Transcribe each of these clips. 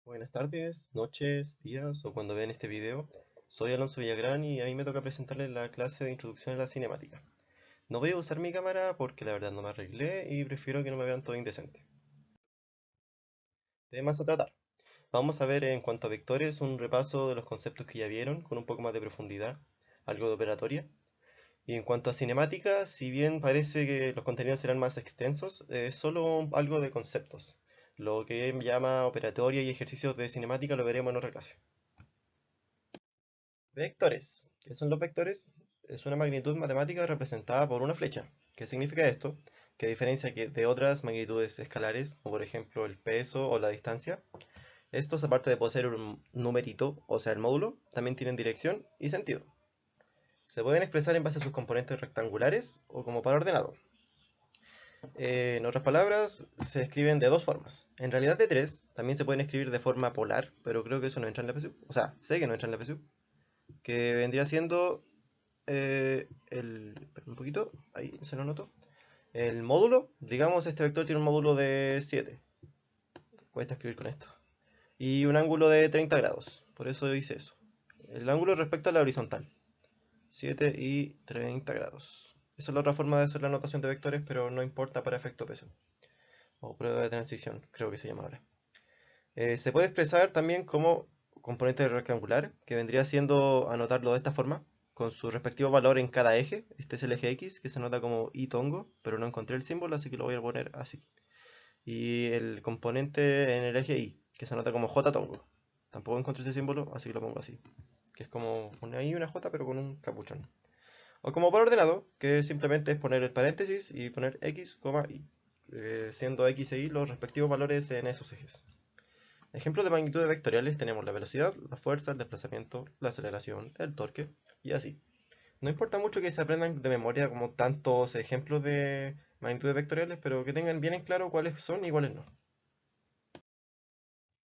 Buenas tardes, noches, días o cuando vean este video. Soy Alonso Villagrán y a mí me toca presentarles la clase de introducción a la cinemática. No voy a usar mi cámara porque la verdad no me arreglé y prefiero que no me vean todo indecente. Temas a tratar. Vamos a ver en cuanto a vectores un repaso de los conceptos que ya vieron con un poco más de profundidad, algo de operatoria. Y en cuanto a cinemática, si bien parece que los contenidos serán más extensos, es solo algo de conceptos. Lo que llama operatoria y ejercicios de cinemática lo veremos en otra clase. Vectores. ¿Qué son los vectores? Es una magnitud matemática representada por una flecha. ¿Qué significa esto? Que a diferencia de otras magnitudes escalares, como por ejemplo el peso o la distancia, estos aparte de poseer un numerito, o sea el módulo, también tienen dirección y sentido. Se pueden expresar en base a sus componentes rectangulares o como par ordenado. En otras palabras, se escriben de dos formas. En realidad de tres, también se pueden escribir de forma polar, pero creo que eso no entra en la PSU. O sea, sé que no entra en la PSU. Que vendría siendo espera un poquito, ahí se lo noto. El módulo, digamos, este vector tiene un módulo de 7. Cuesta escribir con esto. Y un ángulo de 30 grados. Por eso hice eso. El ángulo respecto a la horizontal. 7 y 30 grados. Esa es la otra forma de hacer la notación de vectores, pero no importa para efecto peso. O prueba de transición, creo que se llama ahora. Se puede expresar también como componente rectangular, que vendría siendo anotarlo de esta forma, con su respectivo valor en cada eje. Este es el eje X, que se anota como Y tongo, pero no encontré el símbolo, así que lo voy a poner así. Y el componente en el eje Y, que se anota como J tongo. Tampoco encontré ese símbolo, así que lo pongo así. Que es como una Y y una J, pero con un capuchón. O como por ordenado, que simplemente es poner el paréntesis y poner X, Y. Siendo X e Y los respectivos valores en esos ejes. Ejemplos de magnitudes vectoriales tenemos la velocidad, la fuerza, el desplazamiento, la aceleración, el torque y así. No importa mucho que se aprendan de memoria como tantos ejemplos de magnitudes vectoriales, pero que tengan bien en claro cuáles son y cuáles no.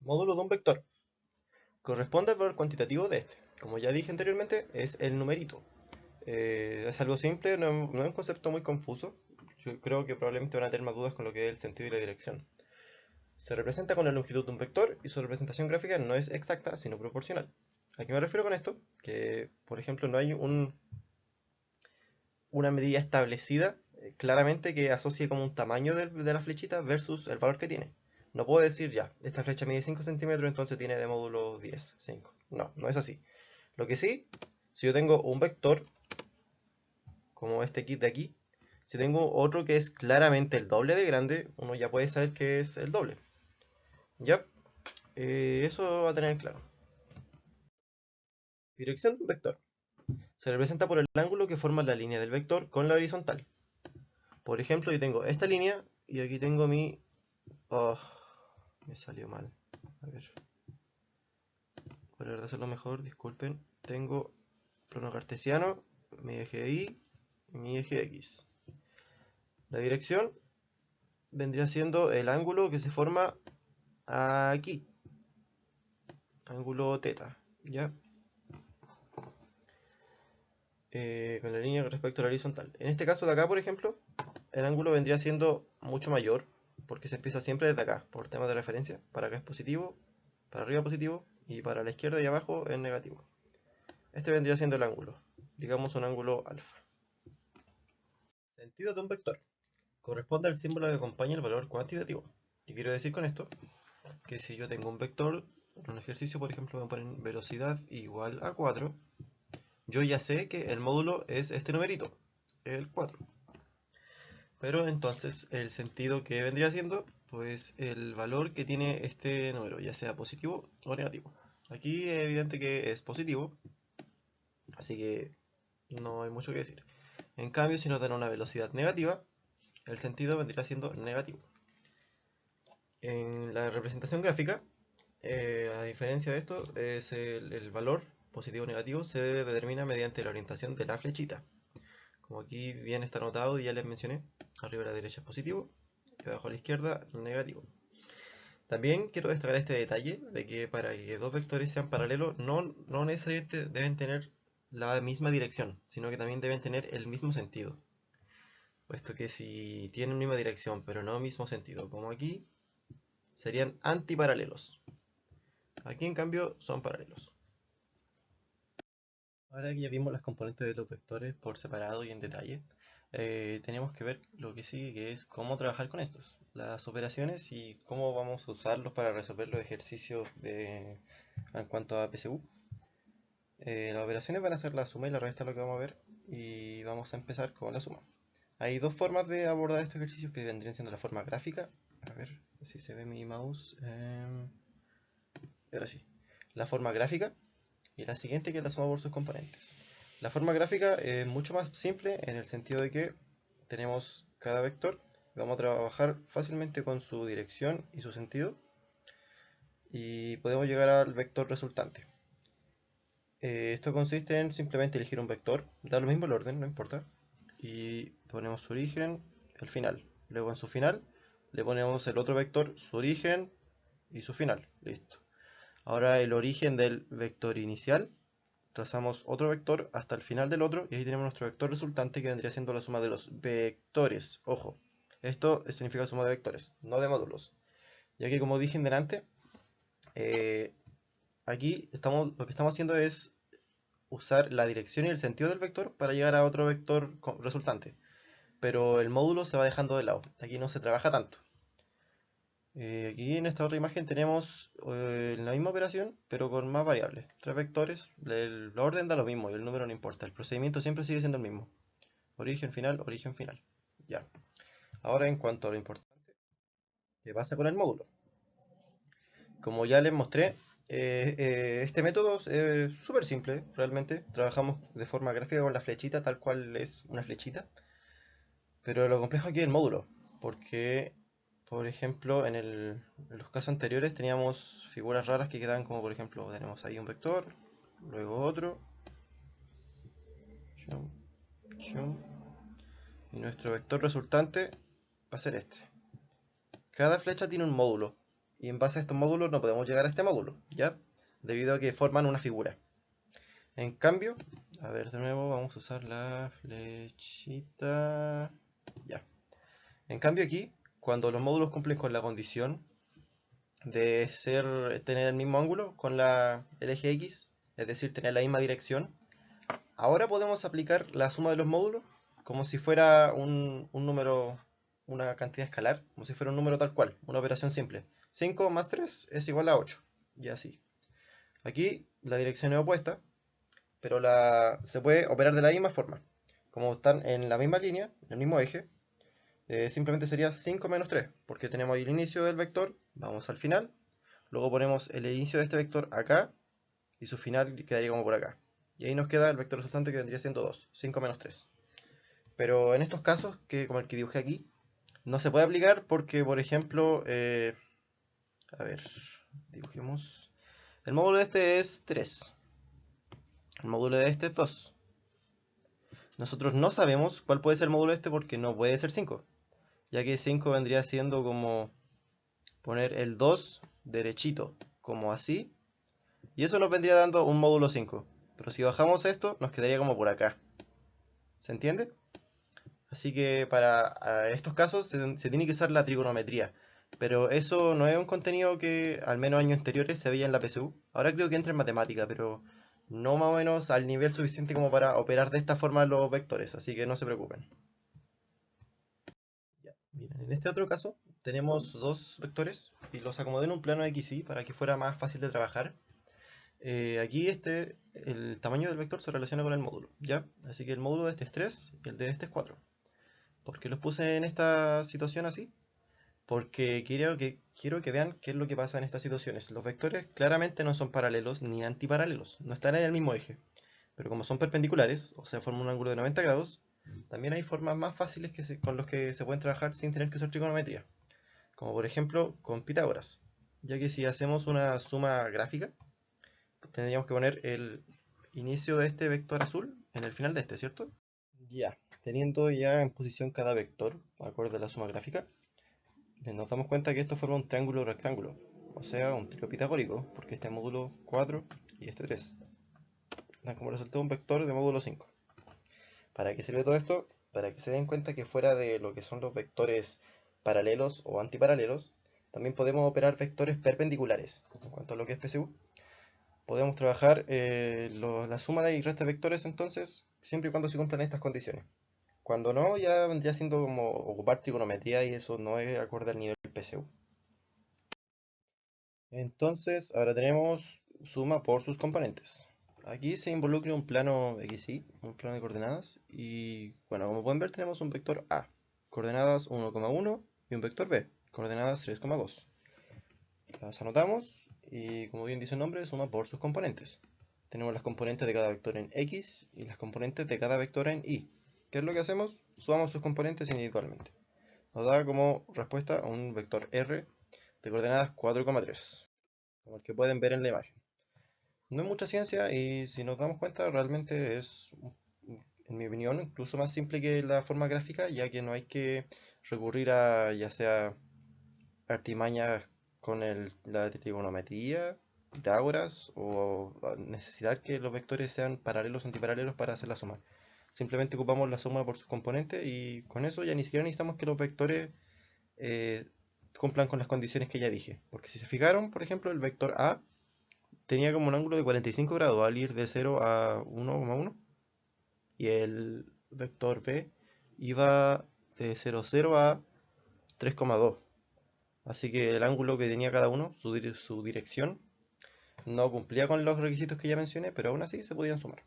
Módulo de un vector. Corresponde al valor cuantitativo de este. Como ya dije anteriormente, es el numerito. Es algo simple, no es un concepto muy confuso. Yo creo que probablemente van a tener más dudas con lo que es el sentido y la dirección. Se representa con la longitud de un vector y su representación gráfica no es exacta, sino proporcional. ¿A qué me refiero con esto? Que, por ejemplo, no hay una medida establecida claramente que asocie como un tamaño de la flechita versus el valor que tiene. No puedo decir ya, esta flecha mide 5 centímetros, entonces tiene de módulo 10, 5. No, no es así. Lo que sí, si yo tengo un vector, como este kit de aquí, si tengo otro que es claramente el doble de grande, uno ya puede saber que es el doble. Ya, eso va a tener claro. Dirección de un vector. Se representa por el ángulo que forma la línea del vector con la horizontal. Por ejemplo, yo tengo esta línea y aquí tengo mi... Oh, me salió mal. A ver, para hacerlo mejor, disculpen. Tengo plano cartesiano, mi eje Y, mi eje X. La dirección vendría siendo el ángulo que se forma aquí. Ángulo teta, ¿ya? Con la línea respecto a la horizontal. En este caso de acá, por ejemplo, el ángulo vendría siendo mucho mayor, porque se empieza siempre desde acá, por temas de referencia. Para acá es positivo, para arriba positivo, y para la izquierda y abajo es negativo. Este vendría siendo el ángulo, digamos un ángulo alfa. Sentido de un vector. Corresponde al símbolo que acompaña el valor cuantitativo. ¿Qué quiero decir con esto? Que si yo tengo un vector, en un ejercicio por ejemplo me ponen velocidad igual a 4, yo ya sé que el módulo es este numerito, el 4. Pero entonces el sentido que vendría siendo, pues el valor que tiene este número, ya sea positivo o negativo. Aquí es evidente que es positivo, así que no hay mucho que decir. En cambio, si nos dan una velocidad negativa, el sentido vendría siendo negativo. En la representación gráfica, a diferencia de esto, es el valor positivo o negativo se determina mediante la orientación de la flechita. Como aquí bien está anotado y ya les mencioné, arriba a la derecha es positivo y abajo a la izquierda negativo. También quiero destacar este detalle de que para que dos vectores sean paralelos no necesariamente deben tener la misma dirección, sino que también deben tener el mismo sentido. Puesto que si tienen misma dirección pero no mismo sentido, como aquí, serían antiparalelos. Aquí en cambio son paralelos. Ahora que ya vimos las componentes de los vectores por separado y en detalle, tenemos que ver lo que sigue, que es cómo trabajar con estos, las operaciones y cómo vamos a usarlos para resolver los ejercicios en cuanto a PSU. Las operaciones van a ser la suma y la resta, lo que vamos a ver, y vamos a empezar con la suma. Hay dos formas de abordar estos ejercicios que vendrían siendo la forma gráfica. A ver si se ve mi mouse. Ahora sí. La forma gráfica y la siguiente, que es la suma por sus componentes. La forma gráfica es mucho más simple en el sentido de que tenemos cada vector, vamos a trabajar fácilmente con su dirección y su sentido y podemos llegar al vector resultante. Esto consiste en simplemente elegir un vector, da lo mismo el orden, no importa, y ponemos su origen, el final. Luego en su final le ponemos el otro vector, su origen y su final. Listo. Ahora el origen del vector inicial, trazamos otro vector hasta el final del otro y ahí tenemos nuestro vector resultante, que vendría siendo la suma de los vectores. Ojo, esto significa suma de vectores, no de módulos. Ya que, como dije en delante, aquí lo que estamos haciendo es usar la dirección y el sentido del vector para llegar a otro vector resultante. Pero el módulo se va dejando de lado. Aquí no se trabaja tanto. Aquí en esta otra imagen tenemos la misma operación, pero con más variables. Tres vectores, el orden da lo mismo y el número no importa. El procedimiento siempre sigue siendo el mismo. Origen, final, origen, final. Ya. Ahora, en cuanto a lo importante, ¿qué pasa con el módulo? Como ya les mostré, este método es súper simple, realmente. Trabajamos de forma gráfica con la flechita, tal cual es una flechita. Pero lo complejo aquí es el módulo, porque, por ejemplo, en los casos anteriores teníamos figuras raras que quedaban como, por ejemplo, tenemos ahí un vector, luego otro, chum, chum, y nuestro vector resultante va a ser este. Cada flecha tiene un módulo, y en base a estos módulos no podemos llegar a este módulo, ¿ya? Debido a que forman una figura. En cambio, a ver, de nuevo vamos a usar la flechita, ya. En cambio aquí, cuando los módulos cumplen con la condición de tener el mismo ángulo con el eje X, es decir, tener la misma dirección, ahora podemos aplicar la suma de los módulos como si fuera un número, una cantidad escalar, como si fuera un número tal cual, una operación simple. 5 más 3 es igual a 8, y así. Aquí la dirección es opuesta, pero se puede operar de la misma forma. Como están en la misma línea, en el mismo eje, simplemente sería 5 menos 3, porque tenemos ahí el inicio del vector, vamos al final, luego ponemos el inicio de este vector acá, y su final quedaría como por acá. Y ahí nos queda el vector resultante, que vendría siendo 2, 5 menos 3. Pero en estos casos, como el que dibujé aquí, no se puede aplicar porque, por ejemplo, a ver, dibujemos. El módulo de este es 3, el módulo de este es 2. Nosotros no sabemos cuál puede ser el módulo de este porque no puede ser 5, ya que 5 vendría siendo como poner el 2 derechito, como así, y eso nos vendría dando un módulo 5. Pero si bajamos esto, nos quedaría como por acá. ¿Se entiende? Así que para estos casos se tiene que usar la trigonometría. Pero eso no es un contenido que al menos años anteriores se veía en la PSU. Ahora creo que entra en matemática, pero no más o menos al nivel suficiente como para operar de esta forma los vectores. Así que no se preocupen. Ya, miren, en este otro caso tenemos dos vectores y los acomodé en un plano XY para que fuera más fácil de trabajar. Aquí el tamaño del vector se relaciona con el módulo, ¿ya? Así que el módulo de este es 3 y el de este es 4. ¿Por qué los puse en esta situación así? Porque quiero que vean qué es lo que pasa en estas situaciones. Los vectores claramente no son paralelos ni antiparalelos, no están en el mismo eje. Pero como son perpendiculares, o sea, forman un ángulo de 90 grados, también hay formas más fáciles con los que se pueden trabajar sin tener que usar trigonometría. Como por ejemplo con Pitágoras. Ya que si hacemos una suma gráfica, tendríamos que poner el inicio de este vector azul en el final de este, ¿cierto? Ya, teniendo ya en posición cada vector, acorde a la suma gráfica, nos damos cuenta que esto forma un triángulo rectángulo, o sea, un trío pitagórico, porque este módulo 4 y este 3 dan como resultado un vector de módulo 5. ¿Para qué sirve todo esto? Para que se den cuenta que fuera de lo que son los vectores paralelos o antiparalelos, También podemos operar vectores perpendiculares. En cuanto a lo que es PSU, podemos trabajar la suma de y resta de vectores entonces, siempre y cuando se cumplan estas condiciones. Cuando no, ya vendría siendo como ocupar trigonometría y eso no es acorde al nivel PSU. Entonces, ahora tenemos suma por sus componentes. Aquí se involucra un plano XY, un plano de coordenadas, y bueno, como pueden ver tenemos un vector A, coordenadas 1,1 y un vector B, coordenadas 3,2. Las anotamos y como bien dice el nombre, suma por sus componentes. Tenemos las componentes de cada vector en X y las componentes de cada vector en Y. ¿Qué es lo que hacemos? Sumamos sus componentes individualmente. Nos da como respuesta un vector R de coordenadas 4,3, como el que pueden ver en la imagen. No es mucha ciencia y si nos damos cuenta realmente es, en mi opinión, incluso más simple que la forma gráfica, ya que no hay que recurrir a ya sea artimañas con la trigonometría, Pitágoras, o necesitar que los vectores sean paralelos o antiparalelos para hacer la suma. Simplemente ocupamos la suma por sus componentes y con eso ya ni siquiera necesitamos que los vectores eh, cumplan con las condiciones que ya dije. Porque si se fijaron, por ejemplo, el vector A tenía como un ángulo de 45 grados al ir de 0 a 1,1 y el vector B iba de 0,0 a 3,2. Así que el ángulo que tenía cada uno, su dirección, no cumplía con los requisitos que ya mencioné, pero aún así se podían sumar.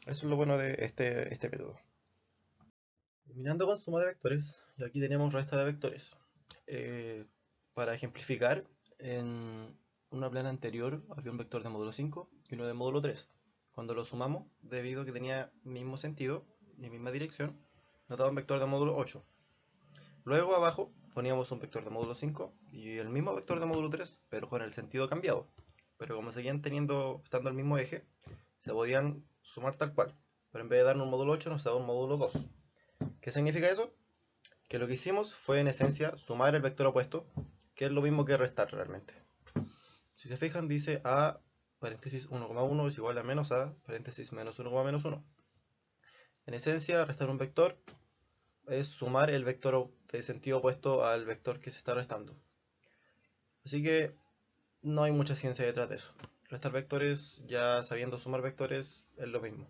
Eso es lo bueno de este método. Terminando con suma de vectores, y aquí tenemos resta de vectores. Eh, para ejemplificar, en una plana anterior había un vector de módulo 5 y uno de módulo 3. Cuando lo sumamos, debido a que tenía mismo sentido y misma dirección, nos daba un vector de módulo 8. Luego abajo poníamos un vector de módulo 5 y el mismo vector de módulo 3, pero con el sentido cambiado. Pero como seguían estando el mismo eje, se podían sumar tal cual. Pero en vez de darnos un módulo 8, nos daba un módulo 2. ¿Qué significa eso? Que lo que hicimos fue en esencia sumar el vector opuesto, que es lo mismo que restar realmente. Si se fijan dice a paréntesis 1,1 es igual a menos a paréntesis menos 1,-1. En esencia, restar un vector es sumar el vector de sentido opuesto al vector que se está restando. Así que no hay mucha ciencia detrás de eso. Restar vectores, ya sabiendo sumar vectores, es lo mismo.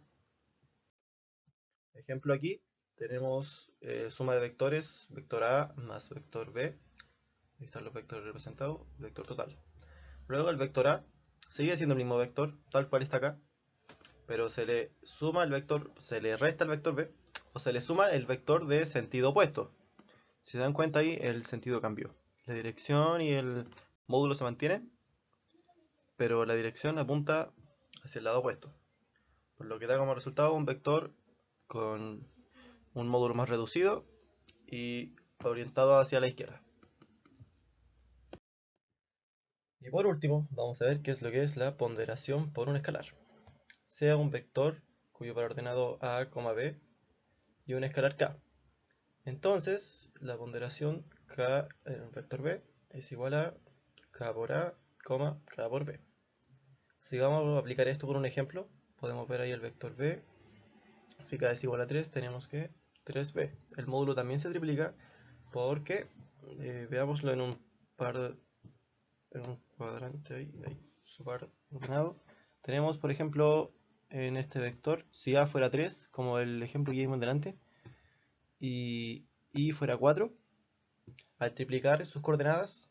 Ejemplo aquí, tenemos suma de vectores, vector A más vector B. Ahí están los vectores representados, vector total. Luego el vector A sigue siendo el mismo vector, tal cual está acá, pero se le suma el vector, se le resta el vector B, o se le suma el vector de sentido opuesto. Si se dan cuenta ahí, el sentido cambió. La dirección y el módulo se mantienen, pero la dirección apunta hacia el lado opuesto. Por lo que da como resultado un vector con un módulo más reducido y orientado hacia la izquierda. Y por último, vamos a ver qué es lo que es la ponderación por un escalar. Sea un vector cuyo valor ordenado a, b y un escalar k. Entonces, la ponderación k en un vector b es igual a k por a, k por b. Si vamos a aplicar esto por un ejemplo, podemos ver ahí el vector b. Si k es igual a 3, tenemos que 3b. El módulo también se triplica porque, veámoslo en un cuadrante ahí, su par ordenado. Tenemos, por ejemplo, en este vector, si a fuera 3, como el ejemplo que vimos delante, y fuera 4, al triplicar sus coordenadas,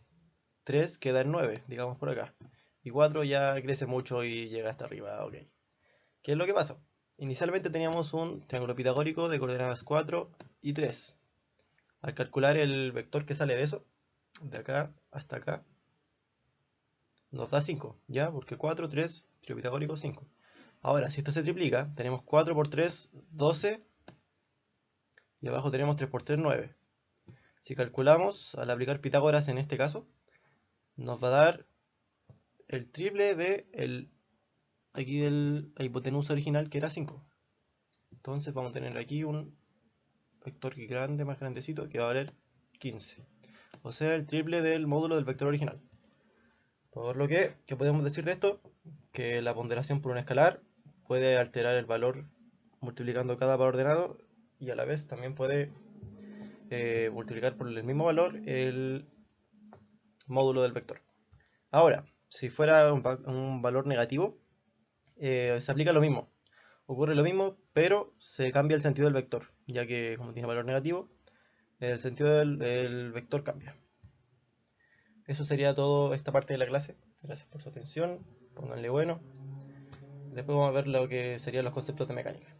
3 queda en 9, digamos por acá. Y 4 ya crece mucho y llega hasta arriba, ok. ¿Qué es lo que pasa? Inicialmente teníamos un triángulo pitagórico de coordenadas 4 y 3. Al calcular el vector que sale de eso, de acá hasta acá, nos da 5, ¿ya? Porque 4, 3, trío pitagórico, 5. Ahora, si esto se triplica, tenemos 4 por 3, 12, y abajo tenemos 3 por 3, 9. Si calculamos, al aplicar Pitágoras en este caso, nos va a dar el triple de aquí la hipotenusa original, que era 5. Entonces vamos a tener aquí un vector grande, más grandecito, que va a valer 15. O sea, el triple del módulo del vector original. Por lo que, ¿qué podemos decir de esto? Que la ponderación por un escalar puede alterar el valor multiplicando cada valor ordenado y a la vez también puede multiplicar por el mismo valor módulo del vector. Ahora, si fuera un valor negativo, se aplica lo mismo. Ocurre lo mismo, pero se cambia el sentido del vector, ya que como tiene valor negativo, el sentido del vector cambia. Eso sería todo esta parte de la clase. Gracias por su atención, pónganle bueno. Después vamos a ver lo que serían los conceptos de mecánica.